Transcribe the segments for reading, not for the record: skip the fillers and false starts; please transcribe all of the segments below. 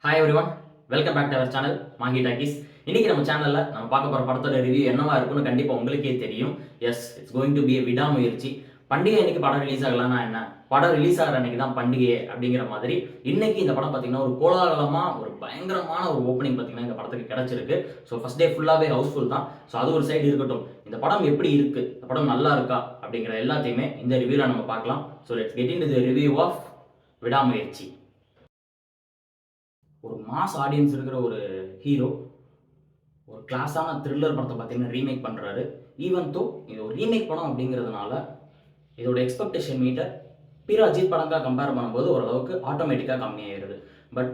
Hi everyone, welcome back to our channel Monkey Talkies. இன்னைக்கு நம்ம சேனல்ல நம்ம பார்க்க போற படத்தோட ரிவ்யூ என்னவா இருக்கும்னு கண்டிப்பா உங்களுக்கே தெரியும். Yes, it's going to be a Vidaamuyarchi. பண்டிகை அன்னைக்கு படம் ரிலீஸ் ஆகலன்னா என்ன, படம் ரிலீஸ் ஆகிற அன்னைக்கு தான் பண்டிகை அப்படிங்கிற மாதிரி இன்னைக்கு இந்த படம் பார்த்தீங்கன்னா ஒரு கோலாகலமா ஒரு பயங்கரமான ஒரு ஓப்பனிங் பார்த்தீங்கன்னா இந்த படத்துக்கு கிடைச்சிருக்கு. ஸோ ஃபர்ஸ்ட் டே ஃபுல்லாகவே ஹவுஸ்ஃபுல் தான். ஸோ அது ஒரு சைடு இருக்கட்டும், இந்த படம் எப்படி இருக்கு, இந்த படம் நல்லா இருக்கா அப்படிங்கிற எல்லாத்தையுமே இந்த ரிவ்யூல நம்ம பார்க்கலாம். So let's get into the review of Vidaamuyarchi. ஒரு மாஸ் ஆடியன்ஸ் இருக்கிற ஒரு ஹீரோ ஒரு கிளாஸான த்ரில்லர் படத்தை பார்த்தீங்கன்னா ரீமேக் பண்ணுறாரு. ஈவன் தோ இது ஒரு ரீமேக் படம் அப்படிங்கிறதுனால இதோட எக்ஸ்பெக்டேஷன் மீட்டர் பிற அஜித் படங்களாக கம்பேர் பண்ணும்போது ஓரளவுக்கு ஆட்டோமேட்டிக்காக கம்மியாயிருது. பட்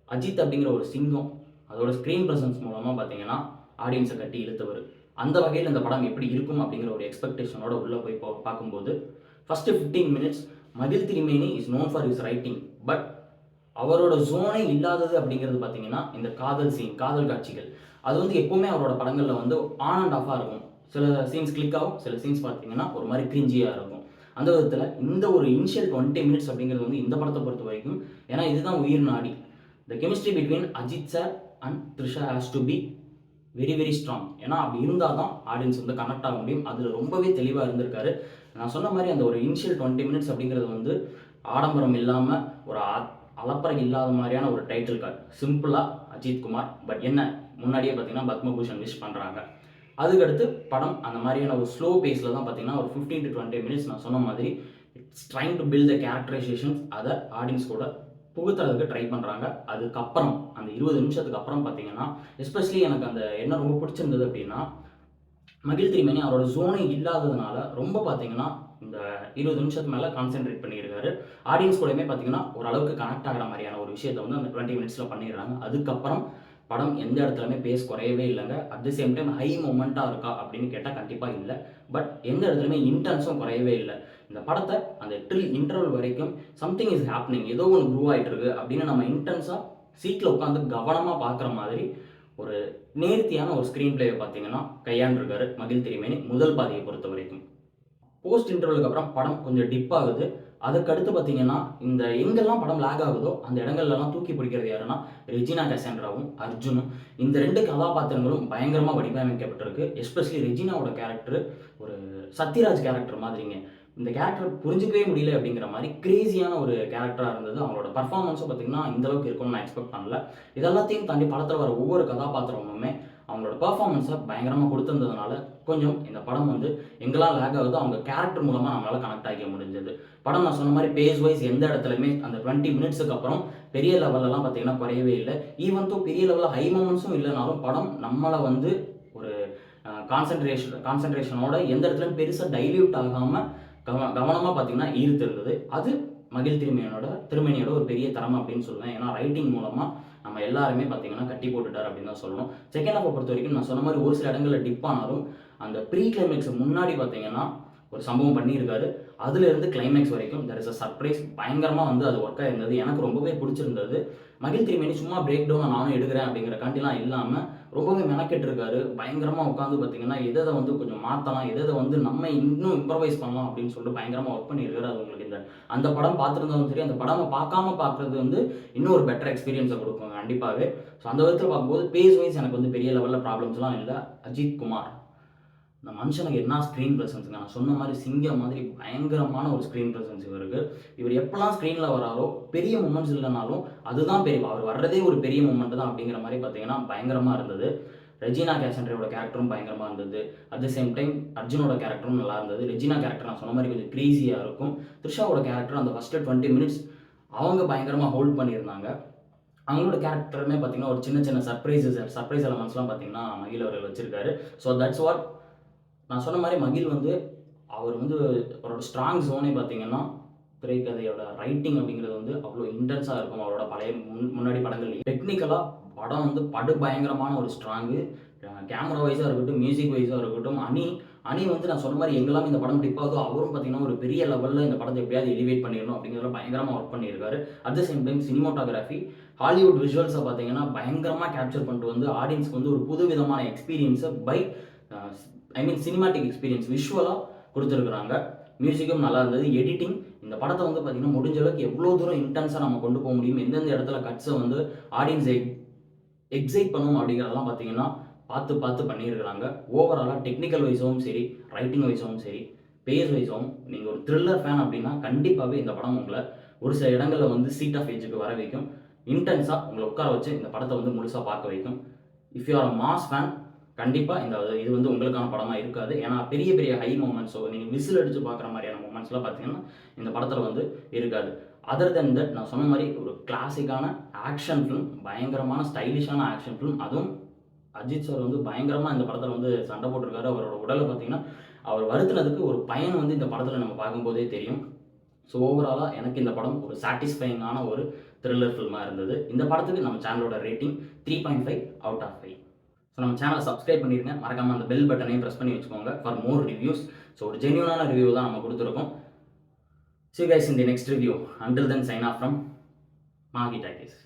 அஜித் அப்படிங்கிற ஒரு சிங்கம் அதோட ஸ்க்ரீன் ப்ரெசன்ஸ் மூலமாக பார்த்தீங்கன்னா ஆடியன்ஸை கட்டி இழுத்தவர். அந்த வகையில் இந்த படம் எப்படி இருக்கும் அப்படிங்கிற ஒரு எக்ஸ்பெக்டேஷனோட உள்ளே போய் பார்க்கும்போது ஃபஸ்ட்டு 15 மினிட்ஸ் மகிழ் திருமேனி is known for his writing. But அவரோட ஜோனே இல்லாதது அப்படிங்கிறது பார்த்தீங்கன்னா இந்த காதல் சீன், காதல் காட்சிகள். அது வந்து எப்போவுமே அவரோட படங்களில் வந்து ஆன் அண்ட் ஆஃபாக இருக்கும். சில சீன்ஸ் கிளிக் ஆகும், சில சீன்ஸ் பார்த்தீங்கன்னா ஒரு மாதிரி கிரிஞ்சியாக இருக்கும். அந்த விதத்தில் இந்த ஒரு இனிஷியல் 20 மினிட்ஸ் அப்படிங்கிறது வந்து இந்த படத்தை பொறுத்த வரைக்கும், ஏன்னா இதுதான் உயிர் நாடி. The chemistry between Ajith sir and Trisha has to be very very strong. ஏன்னா அப்படி இருந்தால் தான் ஆடியன்ஸ் வந்து கனெக்ட் ஆக முடியும். அதில் ரொம்பவே தெளிவாக இருந்திருக்காரு. நான் சொன்ன மாதிரி அந்த ஒரு இனிஷியல் 20 மினிட்ஸ் அப்படிங்கிறது வந்து ஆடம்பரம் இல்லாமல் ஒரு அலப்பறை இல்லாத மாதிரியான ஒரு டைட்டில் கார்டு. சிம்பிளாக அஜித் குமார், பட் என்ன முன்னாடியே பார்த்தீங்கன்னா பத்மபூஷன் விஷ் பண்ணுறாங்க. அதுக்கடுத்து படம் அந்த மாதிரியான ஒரு ஸ்லோ பேஸில் தான் பார்த்தீங்கன்னா ஒரு 15 to 20 மினிட்ஸ் நான் சொன்ன மாதிரி it's trying to build the characterisations, அதை ஆடியன்ஸ் கூட புகுத்துறதுக்கு ட்ரை பண்ணுறாங்க. அதுக்கப்புறம் அந்த 20 நிமிஷத்துக்கு அப்புறம் பார்த்தீங்கன்னா எஸ்பெஷலி எனக்கு அந்த என்ன ரொம்ப பிடிச்சிருந்தது அப்படின்னா, மகிழ் திருமேனி அவரோட ஜோனே இல்லாததுனால ரொம்ப பார்த்தீங்கன்னா இந்த 20 நிமிஷத்துக்கு மேலே கான்சென்ட்ரேட் பண்ணியிருக்காரு. ஆடியன்ஸ் கூடயுமே பார்த்தீங்கன்னா ஓரளவுக்கு கனெக்ட் ஆகிற மாதிரியான ஒரு விஷயத்தை வந்து அந்த 20 மினிட்ஸில் பண்ணிடுறாங்க. அதுக்கப்புறம் படம் எந்த இடத்துலையுமே பேஸ் குறையவே இல்லைங்க. At the same time high மொமெண்ட்டாக இருக்கா அப்படின்னு கேட்டால் கண்டிப்பாக இல்லை. பட் எந்த இடத்துலையுமே இன்டென்ஸும் குறையவே இல்லை. இந்த படத்தை அந்த இன்டர்வல் வரைக்கும் சம்திங் இஸ் ஹேப்னிங், ஏதோ ஒன்று க்ரூவ் ஆகிட்டு இருக்கு அப்படின்னு நம்ம இன்டென்ஸாக சீட்டில் உட்காந்து கவனமாக பார்க்குற மாதிரி ஒரு நேர்த்தியான ஒரு ஸ்க்ரீன் பிளேயை பார்த்தீங்கன்னா கையாண்டிருக்காரு மகிழ் திருமேனி முதல் பாதியை பொறுத்த வரைக்கும். போஸ்ட் இன்டர்வலுக்கு அப்புறம் படம் கொஞ்சம் டிப் ஆகுது. அதுக்கடுத்து பார்த்தீங்கன்னா இந்த எங்கெல்லாம் படம் லேக் ஆகுதோ அந்த இடங்கள்லாம் தூக்கி பிடிக்கிறது யாருன்னா ரெஜினா கசாண்ட்ராவும் அர்ஜுனும். இந்த 2 கதாபாத்திரங்களும் பயங்கரமாக வடிவமைக்கப்பட்டிருக்கு. எஸ்பெஷலி ரெஜினாவோட கேரக்டர் ஒரு சத்யராஜ் கேரக்டர் மாதிரிங்க. இந்த கேரக்டர் புரிஞ்சிக்கவே முடியல அப்படிங்கிற மாதிரி கிரேசியான ஒரு கேரக்டராக இருந்தது. அவங்களோட பர்ஃபார்மன்ஸும் பார்த்தீங்கன்னா இந்தளவுக்கு இருக்கும்னு நான் எக்ஸ்பெக்ட் பண்ணல. இதெல்லாத்தையும் தாண்டி படத்தில் வர ஒவ்வொரு கதாபாத்திரமுமே அவங்களோட பர்ஃபார்மன்ஸை பயங்கரமாக கொடுத்துருந்ததுனால கொஞ்சம் இந்த படம் வந்து எங்கெல்லாம் லேக் ஆகுதோ அவங்க கேரக்டர் மூலமாக நம்மளால் கனெக்ட் ஆகிக்க முடிஞ்சது. படம் நான் சொன்ன மாதிரி பேஸ் வைஸ் எந்த இடத்துலையுமே அந்த 20 மினிட்ஸுக்கு அப்புறம் பெரிய லெவலெல்லாம் பார்த்தீங்கன்னா குறையவே இல்லை. ஈவன் தோ பெரிய லெவலில் ஹை மூமெண்ட்ஸும் இல்லைனாலும் படம் நம்மளை வந்து ஒரு கான்சன்ட்ரேஷனோட எந்த இடத்துலையும் பெருசாக டைல்யூட் ஆகாமல் கவனமாக பார்த்தீங்கன்னா ஈர்த்திருந்தது. அது மகிழ் திருமேனியோட ஒரு பெரிய திறமை அப்படின்னு சொல்லுவேன். ஏன்னா ரைட்டிங் மூலமாக நம்ம எல்லாருமே பார்த்தீங்கன்னா கட்டி போட்டுட்டார் அப்படின்னு தான் சொல்லணும். செகண்ட் ஹாஃபை பொறுத்த வரைக்கும் நான் சொன்ன மாதிரி ஒரு சில இடங்களில் டிப் ஆனாலும் அந்த ப்ரீ கிளைமேக்ஸ் முன்னாடி பார்த்தீங்கன்னா ஒரு சம்பவம் பண்ணியிருக்காரு. அதுலேருந்து கிளைமேக்ஸ் வரைக்கும் தெர் இஸ் அ சர்ப்ரைஸ். பயங்கரமாக வந்து அது ஒர்க்காக இருந்தது. எனக்கு ரொம்பவே பிடிச்சிருந்தது. மகிழ் திருமேனி சும்மா பிரேக் டவுன் நானும் எடுக்கிறேன் அப்படிங்கிற காண்டிலாம் இல்லாமல் ரொம்பவே மெனக்கெட்டு இருக்காரு. பயங்கரமாக உட்காந்து பார்த்தீங்கன்னா எதை வந்து கொஞ்சம் மாற்றலாம், எதை வந்து நம்ம இன்னும் இம்ப்ரவைஸ் பண்ணலாம் அப்படின்னு சொல்லிட்டு பயங்கரமாக ஒர்க் பண்ணியிருக்காரு. அது உங்களுக்கு இந்த அந்த படம் பார்த்துருந்தாலும் சரி, அந்த படம் பார்க்காம பார்க்குறது வந்து இன்னும் ஒரு பெட்டர் எக்ஸ்பீரியன்ஸை கொடுக்கும் கண்டிப்பாகவே. ஸோ அந்த விதத்தில் பார்க்கும்போது பேஸ் வைஸ் எனக்கு வந்து பெரிய லெவலில் ப்ராப்ளம்ஸ்லாம் இல்லை. அஜித் குமார் இந்த மனுஷனுக்கு என்ன ஸ்க்ரீன் ப்ரெசன்ஸுங்க. நான் சொன்ன மாதிரி சிங்கம் மாதிரி பயங்கரமான ஒரு ஸ்க்ரீன் ப்ரெசன்ஸ் இவருக்கு. இவர் எப்போல்லாம் ஸ்க்ரீனில் வராரோ பெரிய மூமெண்ட்ஸ் இல்லைனாலும் அதுதான் பெரிய, அவர் வர்றதே ஒரு பெரிய மூமெண்ட் தான் அப்படிங்கிற மாதிரி பார்த்தீங்கன்னா பயங்கரமாக இருந்தது. ரெஜினா கேசண்ட்ராவோட கேரக்டரும் பயங்கரமாக இருந்தது. அட் த சேம் டைம் அர்ஜுனோட கேரக்டரும் நல்லா இருந்தது. ரெஜினா கேரக்டர் நான் சொன்ன மாதிரி கொஞ்சம் க்ரீஸியாக இருக்கும். த்ரிஷாவோட கேரக்டர் அந்த ஃபஸ்ட்டு 20 மினிட்ஸ் அவங்க பயங்கரமாக ஹோல்ட் பண்ணியிருந்தாங்க. அவங்களோட கேரக்டருமே பார்த்தீங்கன்னா ஒரு சின்ன சின்ன சர்ப்ரைஸ் எலமெண்ட்ஸ்லாம் பார்த்தீங்கன்னா மகிழ் அவர்கள் வச்சிருக்காரு. ஸோ தட்ஸ் வாட் நான் சொன்ன மாதிரி மகிழ் வந்து அவர் வந்து அவரோட ஸ்ட்ராங் ஜோனே பார்த்தீங்கன்னா திரைக்கதையோட ரைட்டிங் அப்படிங்கிறது வந்து அவ்வளோ இன்டென்ஸாக இருக்கும். அவரோட பழைய முன்னாடி படங்கள் டெக்னிக்கலாக படம் வந்து படு பயங்கரமான ஒரு ஸ்ட்ராங்கு. கேமரா வைஸாக இருக்கட்டும், மியூசிக் வைஸாக இருக்கட்டும், அணி வந்து நான் சொன்ன மாதிரி எங்கெல்லாம் இந்த படம் டிப் ஆகுதோ அவரும் பார்த்தீங்கன்னா ஒரு பெரிய லெவலில் இந்த படத்தை எப்படியாவது எலிவேட் பண்ணிடணும் அப்படிங்கிறத பயங்கரமாக ஒர்க் பண்ணியிருக்காரு. At the same time cinematography Hollywood விஷுவல்ஸை பார்த்தீங்கன்னா பயங்கரமாக கேப்சர் பண்ணிட்டு வந்து ஆடியன்ஸ்க்கு வந்து ஒரு புது விதமான எக்ஸ்பீரியன்ஸை சினிமாட்டிக் எக்ஸ்பீரியன்ஸ் விஷுவலாக கொடுத்துருக்குறாங்க. மியூசிக்கும் நல்லா இருந்தது. எடிட்டிங் இந்த படத்தை வந்து பார்த்திங்கன்னா முடிஞ்ச அளவுக்கு எவ்வளோ தூரம் இன்டென்ஸாக நம்ம கொண்டு போக முடியும், எந்தெந்த இடத்துல கட்ஸை வந்து ஆடியன்ஸை எக்ஸைட் பண்ணும் அப்படிங்கிறதெல்லாம் பார்த்திங்கன்னா பார்த்து பார்த்து பண்ணியிருக்கிறாங்க. ஓவராலாக டெக்னிக்கல் வைஸாகவும் சரி, ரைட்டிங் வைஸாகவும் சரி, பேஸ் வைஸாகவும் நீங்கள் ஒரு த்ரில்லர் ஃபேன் அப்படின்னா கண்டிப்பாகவே இந்த படம் உங்களை ஒரு சில இடங்களில் வந்து சீட் ஆஃப் ஏஜுக்கு வர வைக்கும். இன்டென்ஸாக உங்களை உட்கார வச்சு இந்த படத்தை வந்து முழுசாக பார்க்க வைக்கும். If you are mass fan கண்டிப்பாக இது வந்து உங்களுக்கான படமாக இருக்காது. ஏன்னா பெரிய பெரிய ஹை மூமெண்ட்ஸோ நீங்கள் விசில் அடித்து பார்க்குற மாதிரியான மூமெண்ட்ஸ்லாம் பார்த்தீங்கன்னா இந்த படத்தில் வந்து இருக்காது. அதர் தென் தட் நான் சொன்ன மாதிரி ஒரு கிளாசிக்கான ஆக்ஷன் ஃபிலிம், பயங்கரமான ஸ்டைலிஷான ஆக்ஷன் ஃபிலிம். அதுவும் அஜித் சார் வந்து பயங்கரமாக இந்த படத்தில் வந்து சண்டை போட்டிருக்காரு. அவரோட உடலை பார்த்தீங்கன்னா அவர் வருத்தினதுக்கு ஒரு பயன் வந்து இந்த படத்தில் நம்ம பார்க்கும்போதே தெரியும். ஸோ ஓவராலாக எனக்கு இந்த படம் ஒரு சாட்டிஸ்ஃபைங்கான ஒரு த்ரில்லர் ஃபில்மாக இருந்தது. இந்த படத்துக்கு நம்ம சேனலோட ரேட்டிங் 3.5 அவுட் ஆஃப் 5. ஸோ நம்ம சேனலை சப்ஸ்கிரைப் பண்ணிடுங்க. மறக்காமல் அந்த பெல் பட்டனையும் ப்ரெஸ் பண்ணி வச்சுக்கோங்க ஃபார் மோர் ரிவ்யூஸ். ஸோ ஒரு ஜென்யூனான ரிவ்யூ தான் நம்ம கொடுத்துருக்கோம். See you guys in the next review. Until then, sign off from Mahi Takis.